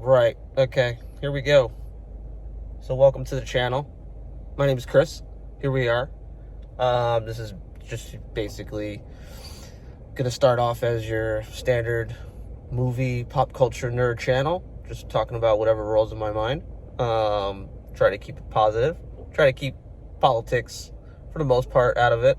Right. Okay. Here we go. So welcome to the channel. My name is Chris. Here we are. This is just basically going to start off as your standard movie pop culture nerd channel. Just talking about whatever rolls in my mind. Try to keep it positive. Try to keep politics, for the most part, out of it.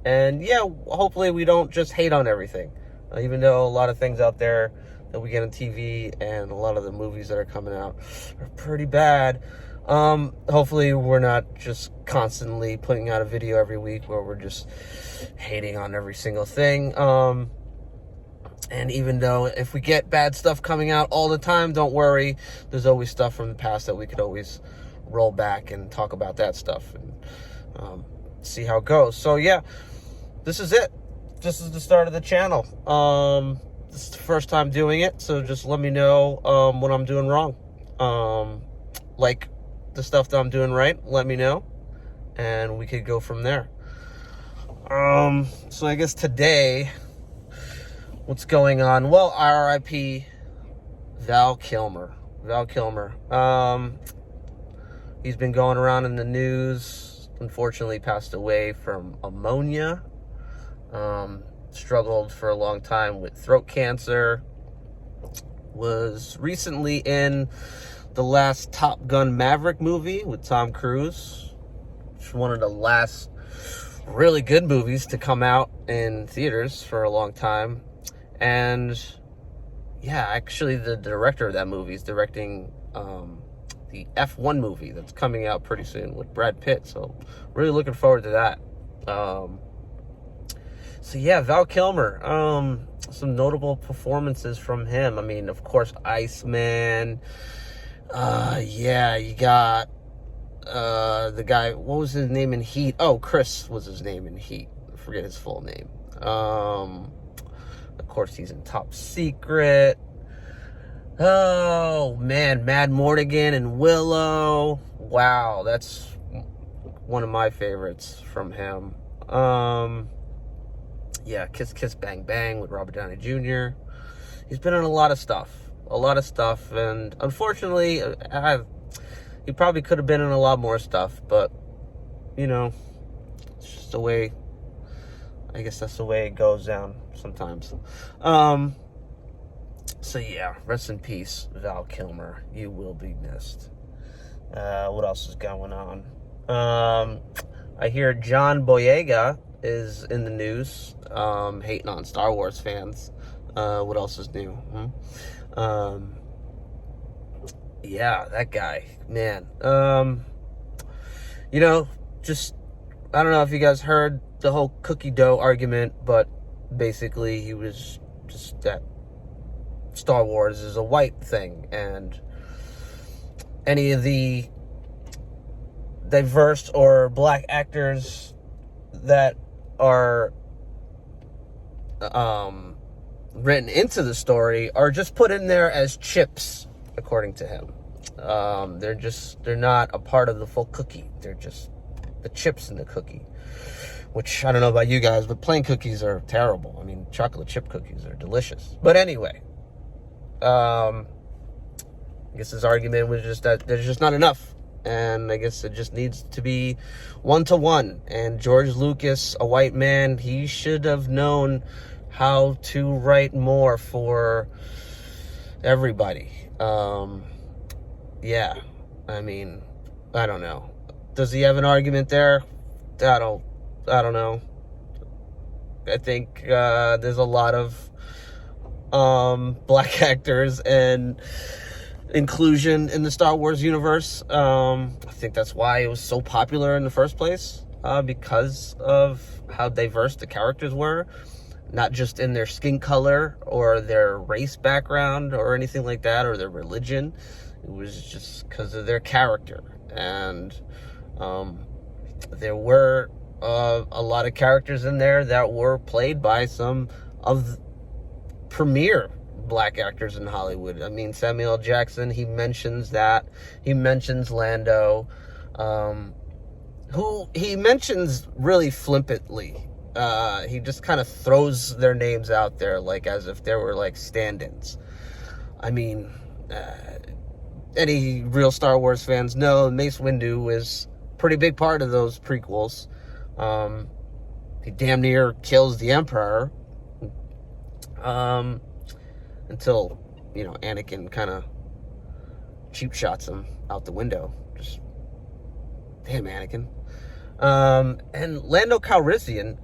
And yeah, hopefully we don't just hate on everything. Even though a lot of things out there that we get on TV and a lot of the movies that are coming out are pretty bad. Hopefully we're not just constantly putting out a video every week where we're just hating on every single thing. And even though if we get bad stuff coming out all the time, don't worry. There's always stuff from the past that we could always roll back and talk about that stuff and see how it goes. So yeah, this is it. This is the start of the channel. This is the first time doing it, so just let me know what I'm doing wrong. Like the stuff that I'm doing right, let me know, and we could go from there. So I guess today, what's going on? Well, R.I.P. Val Kilmer. He's been going around in the news. Unfortunately, passed away from pneumonia. Struggled for a long time with throat cancer. Was recently in the last Top Gun Maverick movie with Tom Cruise. It's one of the last really good movies to come out in theaters for a long time. And yeah, actually the director of that movie is directing the F1 movie that's coming out pretty soon with Brad Pitt. So really looking forward to that. So yeah, Val Kilmer, some notable performances from him. I mean, of course, Iceman. Yeah, you got the guy, what was his name in Heat? Oh, Chris was his name in Heat. I forget his full name. Of course, he's in Top Secret. Oh, man, Mad Mortigan and Willow. Wow, that's one of my favorites from him. Yeah, Kiss Kiss Bang Bang with Robert Downey Jr. He's been in a lot of stuff, and unfortunately, he probably could have been in a lot more stuff, but, you know, it's just the way, I guess that's the way it goes down sometimes. So yeah, rest in peace, Val Kilmer. You will be missed. What else is going on? I hear John Boyega is in the news, hating on Star Wars fans. What else is new? Yeah, that guy, man. You know, just, I don't know if you guys heard the whole cookie dough argument, but basically he was just that Star Wars is a white thing, and any of the diverse or black actors that are written into the story are just put in there as chips, according to him. They're not a part of the full cookie. They're just the chips in the cookie, which I don't know about you guys, but plain cookies are terrible. I mean, chocolate chip cookies are delicious. But anyway, I guess his argument was just that there's just not enough. And I guess it just needs to be 1-to-1. And George Lucas, a white man, he should have known how to write more for everybody. Yeah, I mean, I don't know. Does he have an argument there? I don't know. I think there's a lot of black actors and inclusion in the Star Wars universe. I think that's why it was so popular in the first place, because of how diverse the characters were, not just in their skin color or their race background or anything like that, or their religion. It was just because of their character. And there were a lot of characters in there that were played by some of premier black actors in Hollywood. I mean, Samuel L. Jackson, he mentions that. He mentions Lando, who he mentions really flippantly. He just kind of throws their names out there like as if they were like stand-ins. I mean, any real Star Wars fans know Mace Windu is a pretty big part of those prequels. He damn near kills the Emperor. Until, Anakin kind of cheap shots him out the window. Just, damn, Anakin. And Lando Calrissian,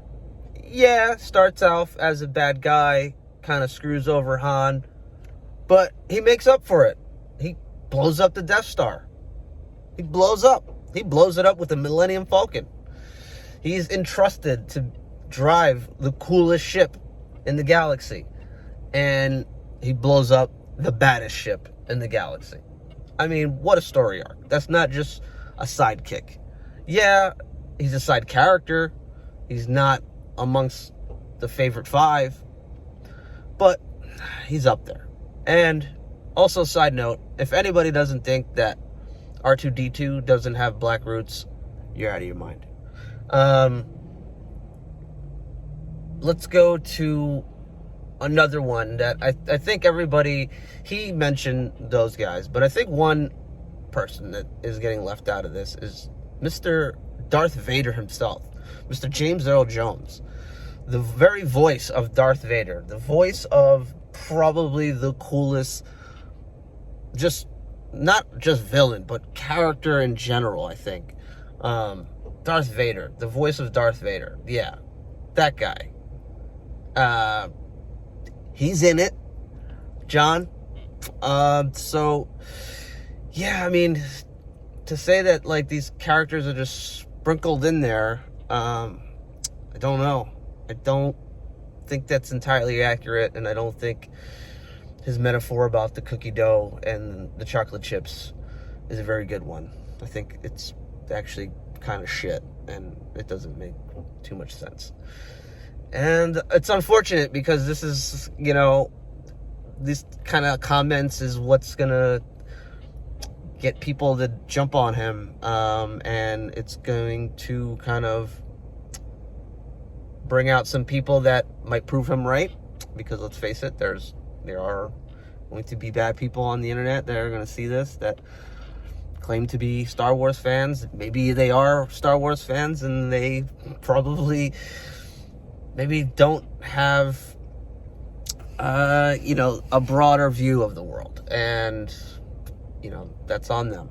starts off as a bad guy, kind of screws over Han, but he makes up for it. He blows up the Death Star. He blows it up with the Millennium Falcon. He's entrusted to drive the coolest ship in the galaxy, and he blows up the baddest ship in the galaxy. I mean, what a story arc. That's not just a sidekick. Yeah, he's a side character. He's not amongst the favorite 5, but he's up there. And also, side note, if anybody doesn't think that R2-D2 doesn't have black roots, you're out of your mind. Let's go to another one that I think everybody, he mentioned those guys, but I think one person that is getting left out of this is Mr. Darth Vader himself, Mr. James Earl Jones, the very voice of Darth Vader, the voice of probably the coolest, not just villain, but character in general, I think. Darth Vader, the voice of Darth Vader, yeah, that guy. He's in it, John. So, yeah, I mean, to say that, like, these characters are just sprinkled in there, I don't know. I don't think that's entirely accurate, and I don't think his metaphor about the cookie dough and the chocolate chips is a very good one. I think it's actually kind of shit, and it doesn't make too much sense. And it's unfortunate because this is, these kind of comments is what's going to get people to jump on him. And it's going to kind of bring out some people that might prove him right. Because let's face it, there are going to be bad people on the internet that are going to see this, that claim to be Star Wars fans. Maybe they are Star Wars fans and they probably maybe don't have, a broader view of the world. And, that's on them.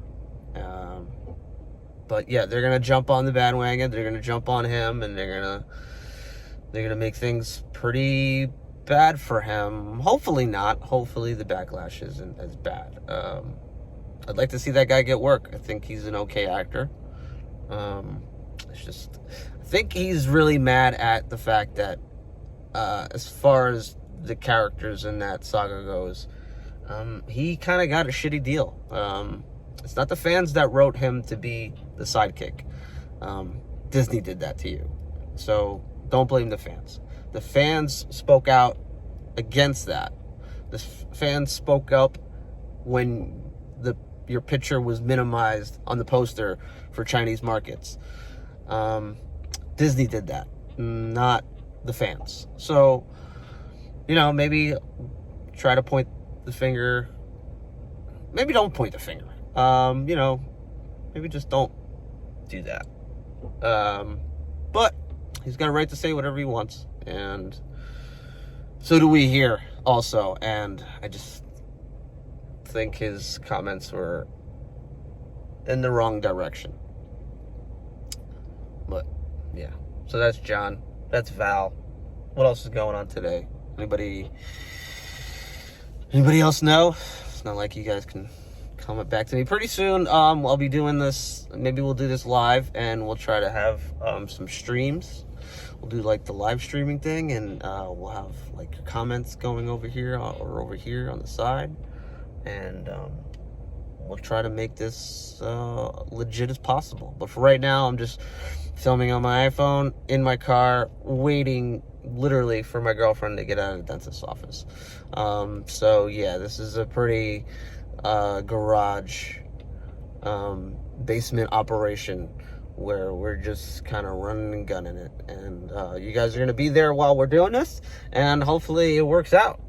But yeah, they're going to jump on the bandwagon. They're going to jump on him, and they're going to make things pretty bad for him. Hopefully not. Hopefully the backlash isn't as bad. I'd like to see that guy get work. I think he's an okay actor. It's just, I think he's really mad at the fact that, as far as the characters in that saga goes, he kind of got a shitty deal. It's not the fans that wrote him to be the sidekick. Disney did that to you. So don't blame the fans. The fans spoke out against that. The fans spoke up when your picture was minimized on the poster for Chinese markets. Disney did that, not the fans. So, maybe try to point the finger. Maybe don't point the finger. Maybe just don't do that. But he's got a right to say whatever he wants, and so do we here also. And I just think his comments were in the wrong direction. But yeah, so that's John, that's Val. What else is going on today? Anybody else know? It's not like you guys can comment back to me. Pretty soon, I'll be doing this. Maybe we'll do this live, and we'll try to have some streams. We'll do like the live streaming thing, and we'll have like comments going over here or over here on the side, and we'll try to make this legit as possible. But for right now, I'm just filming on my iPhone in my car, waiting literally for my girlfriend to get out of the dentist's office. So yeah, this is a pretty garage basement operation where we're just kind of running and gunning it, and you guys are going to be there while we're doing this, and hopefully it works out.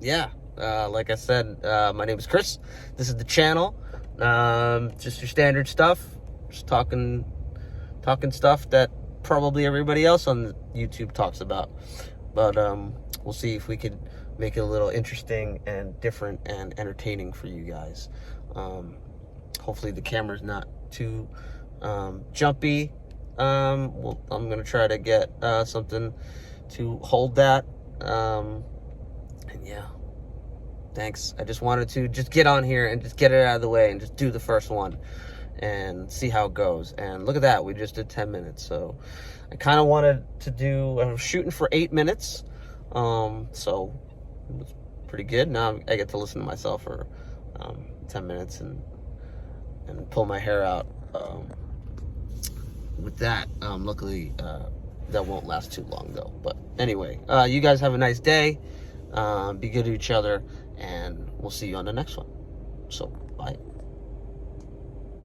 Yeah, Like I said, my name is Chris. This is the channel. Just your standard stuff. Just talking stuff that probably everybody else on YouTube talks about. But we'll see if we could make it a little interesting and different and entertaining for you guys. Hopefully the camera's not too jumpy. I'm gonna try to get something to hold that. And yeah, thanks. I just wanted to just get on here and just get it out of the way and just do the first one and see how it goes. And look at that, we just did 10 minutes. So I kind of wanted to do, I was shooting for 8 minutes. So it was pretty good. Now I get to listen to myself for 10 minutes and pull my hair out. With that, luckily that won't last too long though. But anyway, you guys have a nice day. Be good to each other, and we'll see you on the next one. So bye.